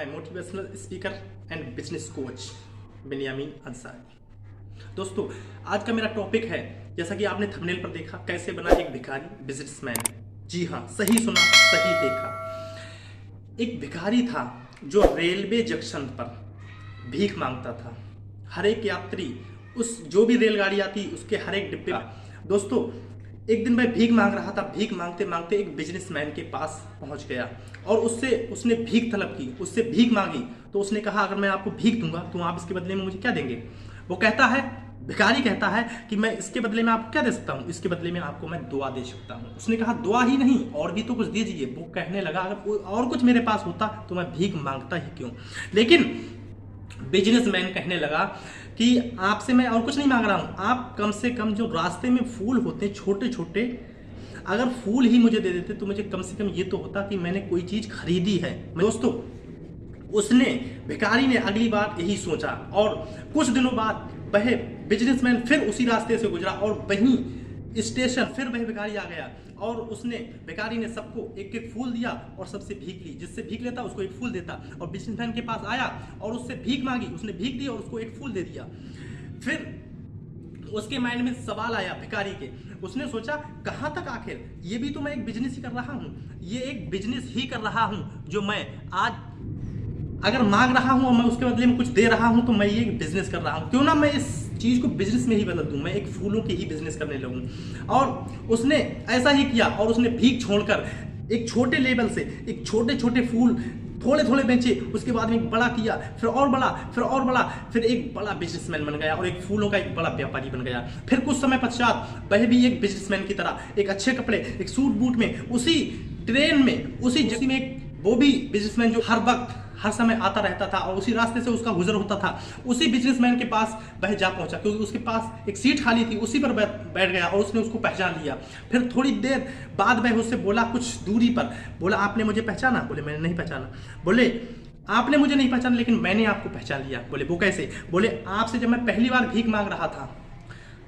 My motivational speaker and business coach Binyamin Ansari. दोस्तों, आज का मेरा टॉपिक है, जैसा कि आपने थंबनेल पर देखा, कैसे बना एक भिखारी बिजनेसमैन। जी हाँ, सही सुना, सही देखा। एक भिखारी था जो रेलवे जंक्शन पर भीख मांगता था। हर एक यात्री, उस जो भी रेलगाड़ी आती उसके हर एक डिब्बे में। दोस्तों, एक दिन मैं भीख मांग रहा था। भीख मांगते मांगते एक बिजनेसमैन के पास पहुंच गया और उसने भीख तलब की, उससे भीख मांगी। तो उसने कहा, अगर मैं आपको भीख दूंगा तो आप इसके बदले में मुझे क्या देंगे? वो कहता है, भिखारी कहता है कि मैं इसके बदले में आपको क्या दे सकता हूँ? इसके बदले में आपको मैं दुआ दे सकता हूँ। उसने कहा, दुआ ही नहीं, और भी तो कुछ दीजिए। वो कहने लगा, अगर और कुछ मेरे पास होता तो मैं भीख मांगता ही क्यों। लेकिन बिजनेसमैन कहने लगा कि आपसे मैं और कुछ नहीं मांग रहा हूं, आप कम से कम जो रास्ते में फूल होते हैं छोटे छोटे, अगर फूल ही मुझे दे देते तो मुझे कम से कम ये तो होता कि मैंने कोई चीज खरीदी है। दोस्तों, भिखारी ने अगली बार यही सोचा और कुछ दिनों बाद वह बिजनेसमैन फिर उसी रास्ते से गुजरा और वहीं स्टेशन फिर वह भिखारी आ गया और भिखारी ने सबको एक एक फूल दिया और सबसे भीख ली। जिससे भीख लेता उसको एक फूल देता। और बिजनेसमैन के पास आया और उससे भीख मांगी, उसने भीख दी और उसको एक फूल दे दिया। फिर उसके माइंड में सवाल आया भिखारी के। उसने सोचा, कहां तक आखिर, ये भी तो मैं एक बिजनेस ही कर रहा हूं, ये एक बिजनेस ही कर रहा हूं जो मैं आज अगर मांग रहा हूं और मैं उसके बदले में कुछ दे रहा हूं तो मैं ये बिजनेस कर रहा हूं। क्यों ना मैं इस चीज को बिजनेस में ही बदल दूं, मैं एक फूलों की ही बिजनेस करने लगूं। और उसने ऐसा ही किया और उसने भीख छोड़कर एक छोटे लेवल से एक छोटे छोटे फूल थोड़े थोड़े बेचे। उसके बाद में एक बड़ा किया, फिर और बड़ा, फिर और बड़ा, फिर एक बड़ा बिजनेसमैन बन गया और एक फूलों का एक बड़ा व्यापारी बन गया। फिर कुछ समय पश्चात वह भी एक बिजनेसमैन की तरह एक अच्छे कपड़े, एक सूट बूट में, उसी ट्रेन में, उसी जगह में, वो भी बिजनेसमैन जो हर वक्त हर समय आता रहता था और उसी रास्ते से उसका गुजर होता था, उसी बिजनेसमैन के पास वह जा पहुंचा क्योंकि उसके पास एक सीट खाली थी। उसी पर बैठ गया और उसने उसको पहचान लिया। फिर थोड़ी देर बाद वह उससे बोला, कुछ दूरी पर बोला, आपने मुझे पहचाना? बोले, मैंने नहीं पहचाना। बोले, आपने मुझे नहीं पहचाना लेकिन मैंने आपको पहचान लिया। बोले, वो कैसे? बोले, आपसे जब मैं पहली बार भीख मांग रहा था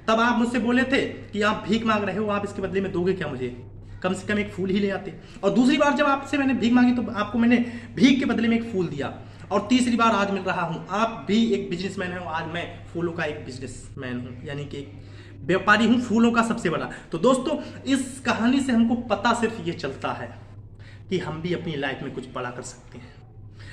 तब आप मुझसे बोले थे कि आप भीख मांग रहे हो, आप इसके बदले में दोगे क्या मुझे? कम से कम एक फूल ही ले आते। और दूसरी बार जब आपसे मैंने भीख मांगी तो आपको मैंने भीख के बदले में एक फूल दिया। और तीसरी बार आज मिल रहा हूं, आप भी एक बिजनेसमैन हो, आज मैं फूलों का एक बिजनेसमैन हूं, यानी कि एक व्यापारी हूं, फूलों का सबसे बड़ा। तो दोस्तों, इस कहानी से हमको पता सिर्फ ये चलता है कि हम भी अपनी लाइफ में कुछ बड़ा कर सकते हैं,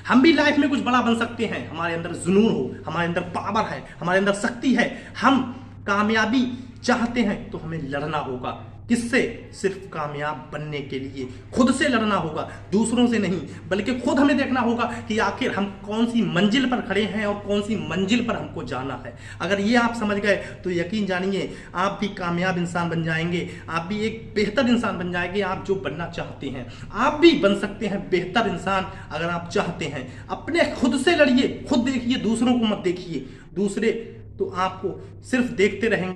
हम भी लाइफ में कुछ बड़ा बन सकते हैं। हमारे अंदर जुनून हो, हमारे अंदर पावर है, हमारे अंदर शक्ति है। हम कामयाबी चाहते हैं तो हमें लड़ना होगा। किससे? सिर्फ कामयाब बनने के लिए खुद से लड़ना होगा, दूसरों से नहीं, बल्कि खुद हमें देखना होगा कि आखिर हम कौन सी मंजिल पर खड़े हैं और कौन सी मंजिल पर हमको जाना है। अगर ये आप समझ गए तो यकीन जानिए आप भी कामयाब इंसान बन जाएंगे, आप भी एक बेहतर इंसान बन जाएंगे। आप जो बनना चाहते हैं आप भी बन सकते हैं बेहतर इंसान अगर आप चाहते हैं। अपने खुद से लड़िए, खुद देखिए, दूसरों को मत देखिए। दूसरे तो आपको सिर्फ देखते रहेंगे।